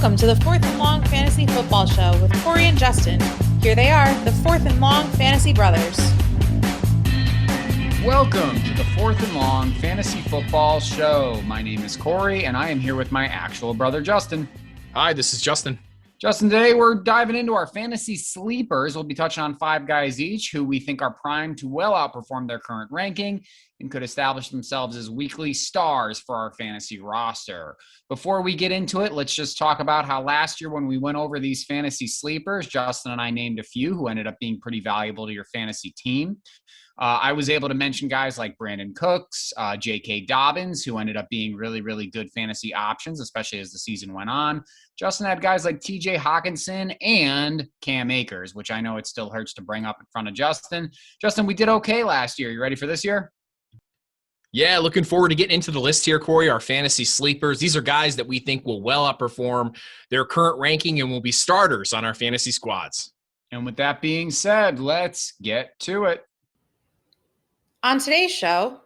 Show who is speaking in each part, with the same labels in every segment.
Speaker 1: Welcome to the Fourth and Long Fantasy Football Show with Corey and Justin. Here they are, the Fourth and Long Fantasy Brothers.
Speaker 2: Welcome to the Fourth and Long Fantasy Football Show. My name is Corey, and I am here with my actual brother, Justin.
Speaker 3: Hi, this is Justin.
Speaker 2: Justin, today we're diving into our fantasy sleepers. We'll be touching on 5 guys each who we think are primed to well outperform their current ranking and could establish themselves as weekly stars for our fantasy roster. Before we get into it, let's just talk about how last year when we went over these fantasy sleepers, Justin and I named a few who ended up being pretty valuable to your fantasy team. I was able to mention guys like Brandon Cooks, J.K. Dobbins, who ended up being really, really good fantasy options, especially as the season went on. Justin had guys like T.J. Hawkinson and Cam Akers, which I know it still hurts to bring up in front of Justin. Justin, we did okay last year. You ready for this year?
Speaker 3: Yeah, looking forward to getting into the list here, Corey, our fantasy sleepers. These are guys that we think will well outperform their current ranking and will be starters on our fantasy squads.
Speaker 2: And with that being said, let's get to it.
Speaker 1: On today's show,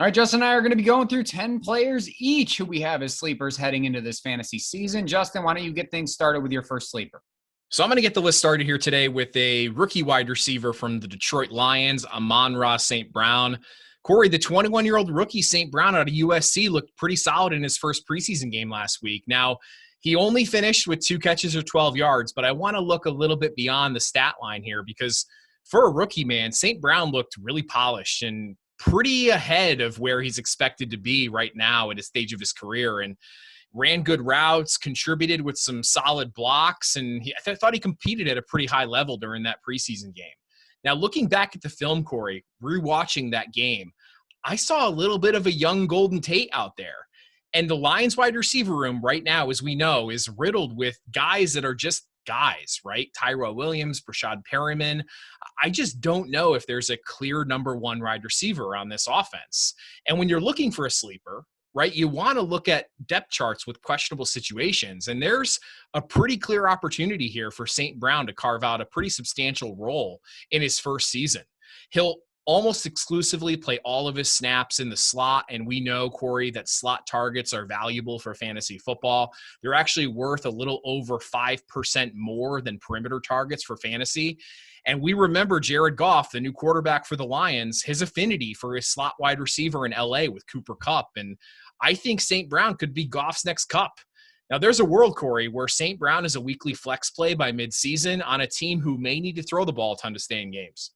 Speaker 2: all right, Justin and I are going to be going through 10 players each who we have as sleepers heading into this fantasy season. Justin, why don't you get things started with your first sleeper?
Speaker 3: So I'm going to get the list started here today with a rookie wide receiver from the Detroit Lions, Amon-Ra St. Brown. Corey, the 21-year-old rookie St. Brown out of USC looked pretty solid in his first preseason game last week. Now, he only finished with 2 catches of 12 yards, but I want to look a little bit beyond the stat line here because for a rookie, man, St. Brown looked really polished and pretty ahead of where he's expected to be right now at a stage of his career, and ran good routes, contributed with some solid blocks, and I thought he competed at a pretty high level during that preseason game. Now, looking back at the film, Corey, rewatching that game, I saw a little bit of a young Golden Tate out there. And the Lions wide receiver room right now, as we know, is riddled with guys that are just guys, right? Tyrell Williams, Brashad Perriman. I just don't know if there's a clear number 1 wide receiver on this offense. And when you're looking for a sleeper, right, you want to look at depth charts with questionable situations. And there's a pretty clear opportunity here for St. Brown to carve out a pretty substantial role in his first season. He'll almost exclusively play all of his snaps in the slot. And we know, Corey, that slot targets are valuable for fantasy football. They're actually worth a little over 5% more than perimeter targets for fantasy. And we remember Jared Goff, the new quarterback for the Lions, his affinity for his slot wide receiver in LA with Cooper Kupp. And I think St. Brown could be Goff's next Kupp. Now, there's a world, Corey, where St. Brown is a weekly flex play by midseason on a team who may need to throw the ball a ton to stay in games.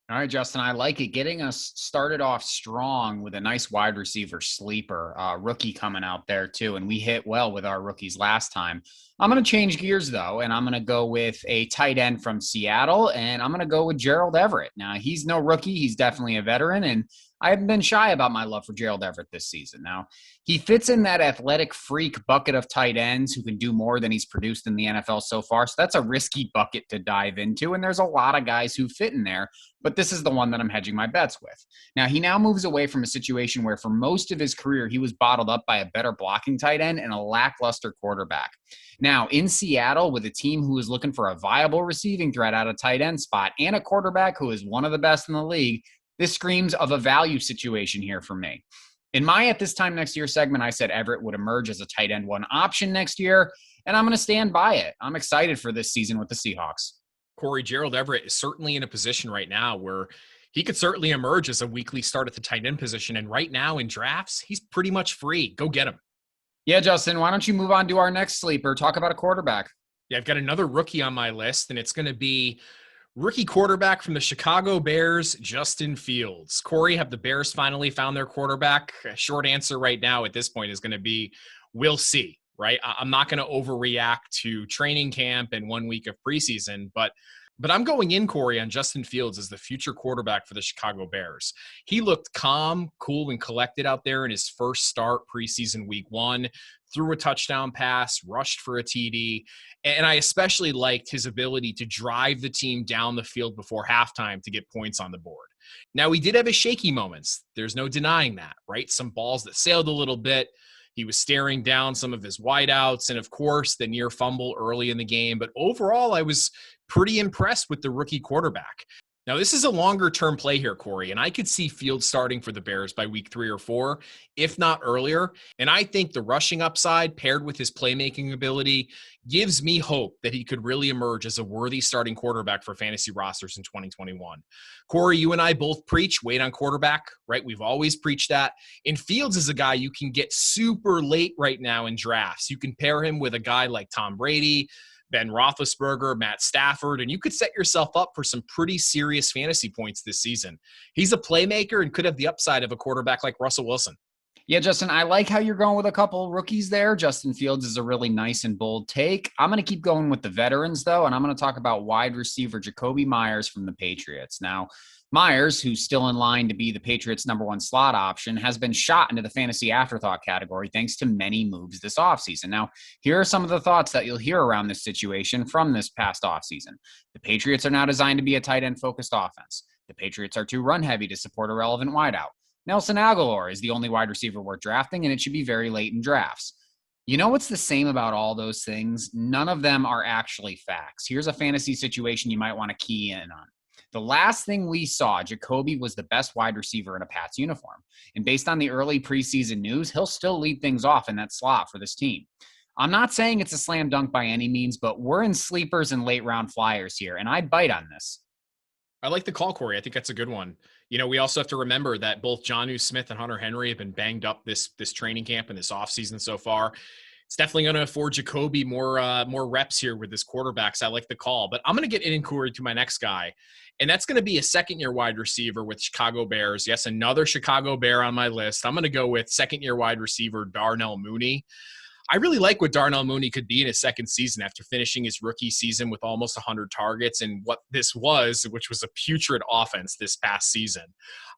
Speaker 2: All right, Justin, I like it. Getting us started off strong with a nice wide receiver sleeper, rookie coming out there too. And we hit well with our rookies last time. I'm going to change gears, though, and I'm going to go with a tight end from Seattle, and I'm going to go with Gerald Everett. Now, he's no rookie. He's definitely a veteran, and I haven't been shy about my love for Gerald Everett this season. Now, he fits in that athletic freak bucket of tight ends who can do more than he's produced in the NFL so far. So that's a risky bucket to dive into, and there's a lot of guys who fit in there, but this is the one that I'm hedging my bets with. Now, he now moves away from a situation where for most of his career, he was bottled up by a better blocking tight end and a lackluster quarterback. Now, in Seattle, with a team who is looking for a viable receiving threat at a tight end spot and a quarterback who is one of the best in the league, this screams of a value situation here for me. In my At This Time Next Year segment, I said Everett would emerge as a tight end 1 option next year, and I'm going to stand by it. I'm excited for this season with the Seahawks.
Speaker 3: Corey, Gerald Everett is certainly in a position right now where he could certainly emerge as a weekly start at the tight end position. And right now in drafts, he's pretty much free. Go get him.
Speaker 2: Yeah, Justin, why don't you move on to our next sleeper? Talk about a quarterback.
Speaker 3: Yeah, I've got another rookie on my list, and it's going to be rookie quarterback from the Chicago Bears, Justin Fields. Corey, have the Bears finally found their quarterback? A short answer right now at this point is going to be, we'll see, right? I'm not going to overreact to training camp and 1 week of preseason, but I'm going in, Corey, on Justin Fields as the future quarterback for the Chicago Bears. He looked calm, cool, and collected out there in his first start preseason week 1, threw a touchdown pass, rushed for a TD, and I especially liked his ability to drive the team down the field before halftime to get points on the board. Now, he did have his shaky moments. There's no denying that, right? Some balls that sailed a little bit. He was staring down some of his wideouts and, of course, the near fumble early in the game. But overall, I was pretty impressed with the rookie quarterback. Now, this is a longer-term play here, Corey, and I could see Fields starting for the Bears by week 3 or 4, if not earlier. And I think the rushing upside paired with his playmaking ability gives me hope that he could really emerge as a worthy starting quarterback for fantasy rosters in 2021. Corey, you and I both preach wait on quarterback, right? We've always preached that. And Fields is a guy you can get super late right now in drafts. You can pair him with a guy like Tom Brady, Ben Roethlisberger, Matt Stafford, and you could set yourself up for some pretty serious fantasy points this season. He's a playmaker and could have the upside of a quarterback like Russell Wilson.
Speaker 2: Yeah, Justin, I like how you're going with a couple rookies there. Justin Fields is a really nice and bold take. I'm going to keep going with the veterans, though, and I'm going to talk about wide receiver Jakobi Meyers from the Patriots. Now, Meyers, who's still in line to be the Patriots' #1 slot option, has been shot into the fantasy afterthought category thanks to many moves this offseason. Now, here are some of the thoughts that you'll hear around this situation from this past offseason. The Patriots are now designed to be a tight end-focused offense. The Patriots are too run-heavy to support a relevant wideout. Nelson Agholor is the only wide receiver worth drafting, and it should be very late in drafts. You know what's the same about all those things? None of them are actually facts. Here's a fantasy situation you might want to key in on. The last thing we saw, Jakobi was the best wide receiver in a Pats uniform. And based on the early preseason news, he'll still lead things off in that slot for this team. I'm not saying it's a slam dunk by any means, but we're in sleepers and late round flyers here, and I'd bite on this.
Speaker 3: I like the call, Corey. I think that's a good one. You know, we also have to remember that both Jonnu Smith and Hunter Henry have been banged up this training camp and this offseason so far. It's definitely going to afford Jakobi more reps here with this quarterbacks. I like the call. But I'm going to get in, Corey, to my next guy. And that's going to be a second-year wide receiver with Chicago Bears. Yes, another Chicago Bear on my list. I'm going to go with second-year wide receiver Darnell Mooney. I really like what Darnell Mooney could be in his second season after finishing his rookie season with almost 100 targets and what this was, which was a putrid offense this past season.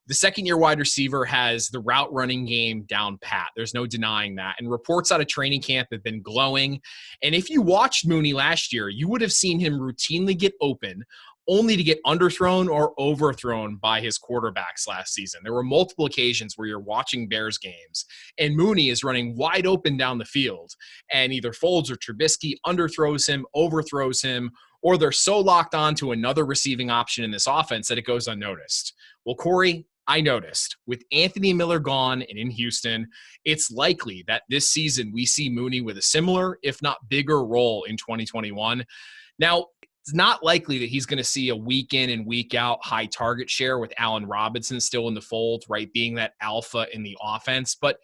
Speaker 3: The second-year wide receiver has the route running game down pat. There's no denying that. And reports out of training camp have been glowing. And if you watched Mooney last year, you would have seen him routinely get open only to get underthrown or overthrown by his quarterbacks last season. There were multiple occasions where you're watching Bears games and Mooney is running wide open down the field and either Folds or Trubisky underthrows him, overthrows him, or they're so locked on to another receiving option in this offense that it goes unnoticed. Well, Corey, I noticed with Anthony Miller gone and in Houston, it's likely that this season we see Mooney with a similar, if not bigger role in 2021. Now, it's not likely that he's going to see a week in and week out high target share with Allen Robinson still in the fold, right, being that alpha in the offense. But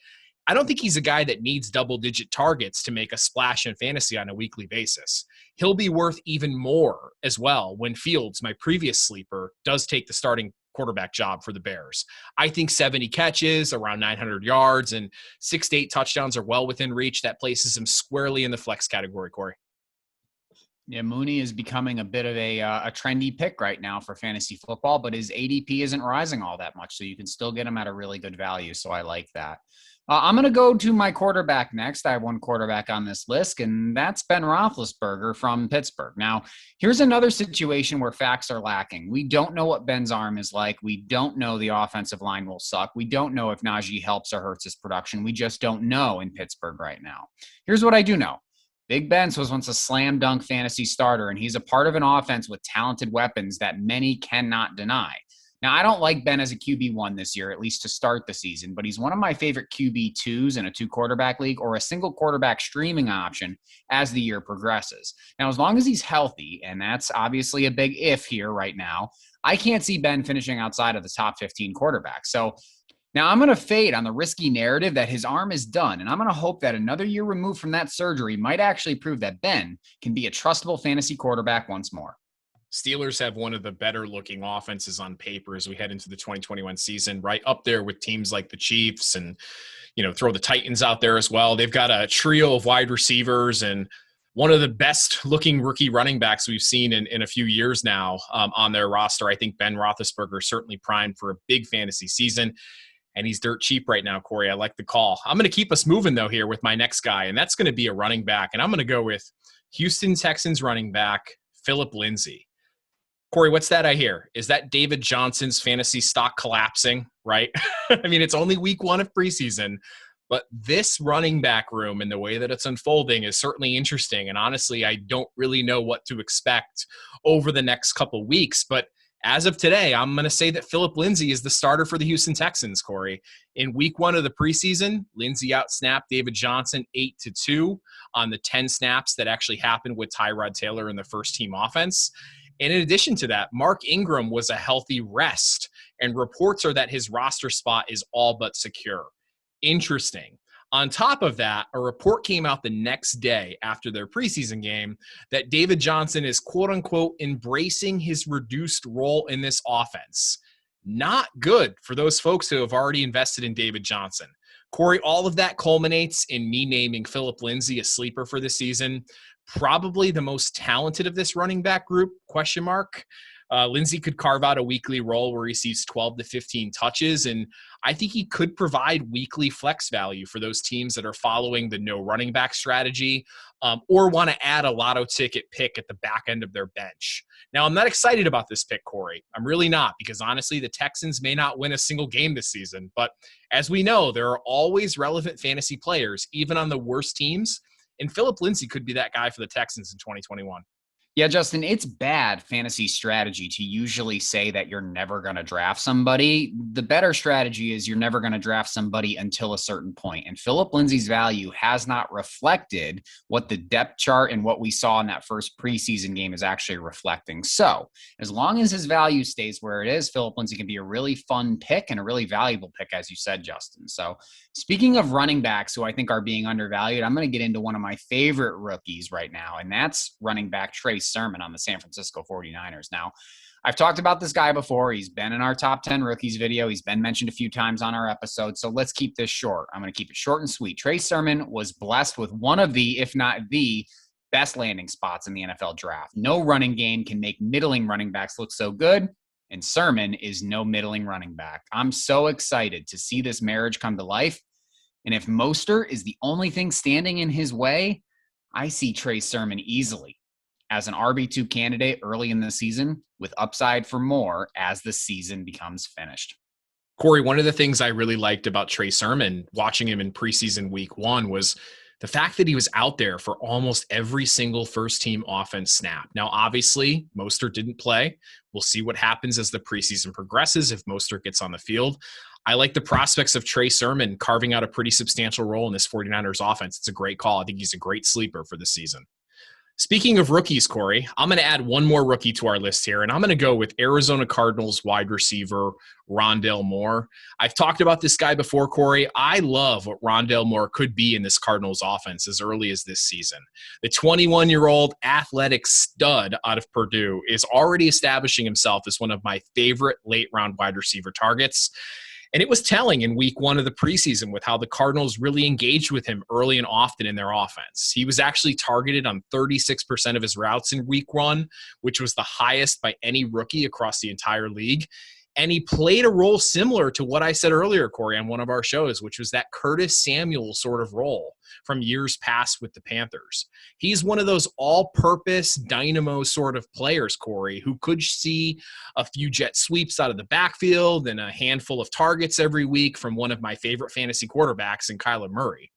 Speaker 3: I don't think he's a guy that needs double-digit targets to make a splash in fantasy on a weekly basis. He'll be worth even more as well when Fields, my previous sleeper, does take the starting quarterback job for the Bears. I think 70 catches, around 900 yards, and 6 to 8 touchdowns are well within reach. That places him squarely in the flex category, Corey.
Speaker 2: Yeah, Mooney is becoming a bit of a trendy pick right now for fantasy football, but his ADP isn't rising all that much, so you can still get him at a really good value, so I like that. I'm going to go to my quarterback next. I have one quarterback on this list, and that's Ben Roethlisberger from Pittsburgh. Now, here's another situation where facts are lacking. We don't know what Ben's arm is like. We don't know the offensive line will suck. We don't know if Najee helps or hurts his production. We just don't know in Pittsburgh right now. Here's what I do know. Big Ben was once a slam dunk fantasy starter, and he's a part of an offense with talented weapons that many cannot deny. Now, I don't like Ben as a QB1 this year, at least to start the season, but he's one of my favorite QB2s in a 2-quarterback league or a single quarterback streaming option as the year progresses. Now, as long as he's healthy, and that's obviously a big if here right now, I can't see Ben finishing outside of the top 15 quarterbacks. So now I'm going to fade on the risky narrative that his arm is done, and I'm going to hope that another year removed from that surgery might actually prove that Ben can be a trustable fantasy quarterback once more.
Speaker 3: Steelers have one of the better looking offenses on paper as we head into the 2021 season, right up there with teams like the Chiefs and, you know, throw the Titans out there as well. They've got a trio of wide receivers and one of the best looking rookie running backs we've seen in a few years now on their roster. I think Ben Roethlisberger is certainly primed for a big fantasy season. And he's dirt cheap right now, Corey. I like the call. I'm going to keep us moving, though, here with my next guy, and that's going to be a running back. And I'm going to go with Houston Texans running back, Philip Lindsay. Corey, what's that I hear? Is that David Johnson's fantasy stock collapsing, right? I mean, it's only week 1 of preseason, but this running back room and the way that it's unfolding is certainly interesting. And honestly, I don't really know what to expect over the next couple weeks, but As of today, I'm going to say that Philip Lindsay is the starter for the Houston Texans, Corey. In week 1 of the preseason, Lindsay outsnapped David Johnson 8-2 on the 10 snaps that actually happened with Tyrod Taylor in the first-team offense. And in addition to that, Mark Ingram was a healthy rest, and reports are that his roster spot is all but secure. Interesting. On top of that, a report came out the next day after their preseason game that David Johnson is, quote-unquote, embracing his reduced role in this offense. Not good for those folks who have already invested in David Johnson. Corey, all of that culminates in me naming Philip Lindsay a sleeper for the season. Probably the most talented of this running back group, question mark. Lindsay could carve out a weekly role where he sees 12 to 15 touches, and I think he could provide weekly flex value for those teams that are following the no running back strategy or want to add a lotto ticket pick at the back end of their bench. Now, I'm not excited about this pick, Corey. I'm really not, because honestly, the Texans may not win a single game this season, but as we know, there are always relevant fantasy players, even on the worst teams, and Philip Lindsay could be that guy for the Texans in 2021.
Speaker 2: Yeah, Justin, it's bad fantasy strategy to usually say that you're never going to draft somebody. The better strategy is you're never going to draft somebody until a certain point. And Philip Lindsay's value has not reflected what the depth chart and what we saw in that first preseason game is actually reflecting. So as long as his value stays where it is, Philip Lindsay can be a really fun pick and a really valuable pick, as you said, Justin. So speaking of running backs who I think are being undervalued, I'm going to get into one of my favorite rookies right now, and that's running back Trey Sermon on the San Francisco 49ers. Now, I've talked about this guy before. He's been in our top 10 rookies video. He's been mentioned a few times on our episode. So let's keep this short. I'm going to keep it short and sweet. Trey Sermon was blessed with one of the, if not the best landing spots in the NFL draft. No running game can make middling running backs look so good, and Sermon is no middling running back. I'm so excited to see this marriage come to life. And if Mostert is the only thing standing in his way, I see Trey Sermon easily as an RB2 candidate early in the season with upside for more as the season becomes finished.
Speaker 3: Corey, one of the things I really liked about Trey Sermon, watching him in preseason week 1, was the fact that he was out there for almost every single first-team offense snap. Now, obviously, Mostert didn't play. We'll see what happens as the preseason progresses if Mostert gets on the field. I like the prospects of Trey Sermon carving out a pretty substantial role in this 49ers offense. It's a great call. I think he's a great sleeper for the season. Speaking of rookies, Corey, I'm going to add one more rookie to our list here, and I'm going to go with Arizona Cardinals wide receiver Rondale Moore. I've talked about this guy before, Corey. I love what Rondale Moore could be in this Cardinals offense as early as this season. The 21-year-old athletic stud out of Purdue is already establishing himself as one of my favorite late-round wide receiver targets. And it was telling in week 1 of the preseason with how the Cardinals really engaged with him early and often in their offense. He was actually targeted on 36% of his routes in week 1, which was the highest by any rookie across the entire league. And he played a role similar to what I said earlier, Corey, on one of our shows, which was that Curtis Samuel sort of role from years past with the Panthers. He's one of those all-purpose dynamo sort of players, Corey, who could see a few jet sweeps out of the backfield and a handful of targets every week from one of my favorite fantasy quarterbacks in Kyler Murray.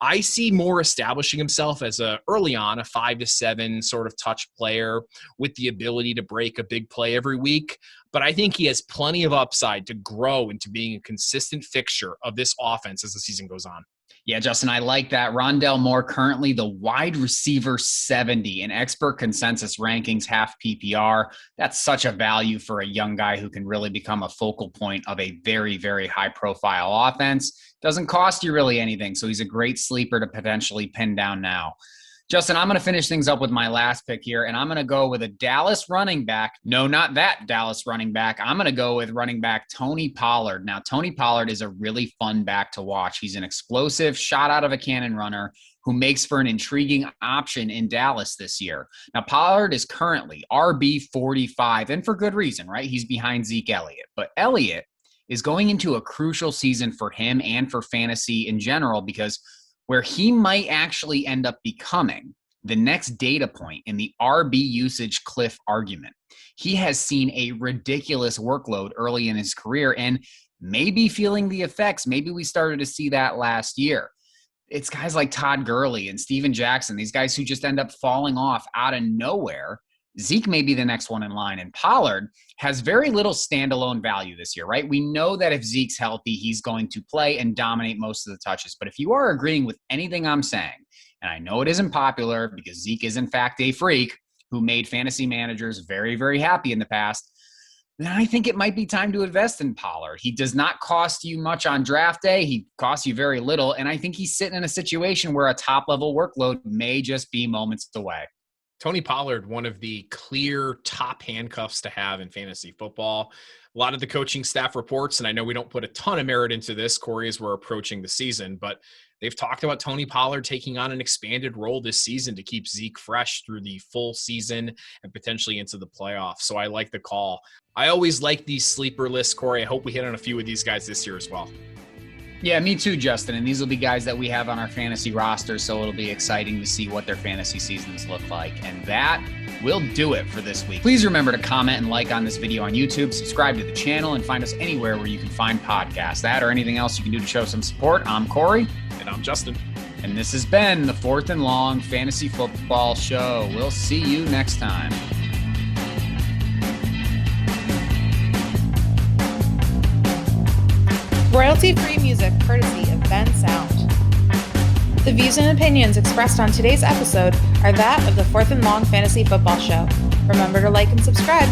Speaker 3: I see Moore establishing himself as early on a 5 to 7 sort of touch player with the ability to break a big play every week. But I think he has plenty of upside to grow into being a consistent fixture of this offense as the season goes on.
Speaker 2: Yeah, Justin, I like that. Rondale Moore, currently the wide receiver 70 in expert consensus rankings, half PPR. That's such a value for a young guy who can really become a focal point of a very, very high-profile offense. Doesn't cost you really anything, so he's a great sleeper to potentially pin down now. Justin, I'm going to finish things up with my last pick here, and I'm going to go with a Dallas running back. No, not that Dallas running back. I'm going to go with running back Tony Pollard. Now, Tony Pollard is a really fun back to watch. He's an explosive, shot out of a cannon runner who makes for an intriguing option in Dallas this year. Now, Pollard is currently RB 45, and for good reason, right? He's behind Zeke Elliott. But Elliott is going into a crucial season for him and for fantasy in general, because where he might actually end up becoming the next data point in the RB usage cliff argument. He has seen a ridiculous workload early in his career and maybe feeling the effects. Maybe we started to see that last year. It's guys like Todd Gurley and Steven Jackson, these guys who just end up falling off out of nowhere. Zeke may be the next one in line. And Pollard has very little standalone value this year, right? We know that if Zeke's healthy, he's going to play and dominate most of the touches. But if you are agreeing with anything I'm saying, and I know it isn't popular because Zeke is in fact a freak who made fantasy managers very, very happy in the past, then I think it might be time to invest in Pollard. He does not cost you much on draft day. He costs you very little. And I think he's sitting in a situation where a top-level workload may just be moments away.
Speaker 3: Tony Pollard, one of the clear top handcuffs to have in fantasy football. A lot of the coaching staff reports, and I know we don't put a ton of merit into this, Corey, as we're approaching the season, but they've talked about Tony Pollard taking on an expanded role this season to keep Zeke fresh through the full season and potentially into the playoffs. So I like the call. I always like these sleeper lists, Corey. I hope we hit on a few of these guys this year as well.
Speaker 2: Yeah, me too, Justin. And these will be guys that we have on our fantasy roster, so it'll be exciting to see what their fantasy seasons look like. And that will do it for this week. Please remember to comment and like on this video on YouTube, subscribe to the channel, and find us anywhere where you can find podcasts. That or anything else you can do to show some support. I'm Corey.
Speaker 3: And I'm Justin.
Speaker 2: And this has been the Fourth and Long Fantasy Football Show. We'll see you next time.
Speaker 1: Royalty-free music courtesy of Ben Sound. The views and opinions expressed on today's episode are that of the Fourth and Long Fantasy Football Show. Remember to like and subscribe.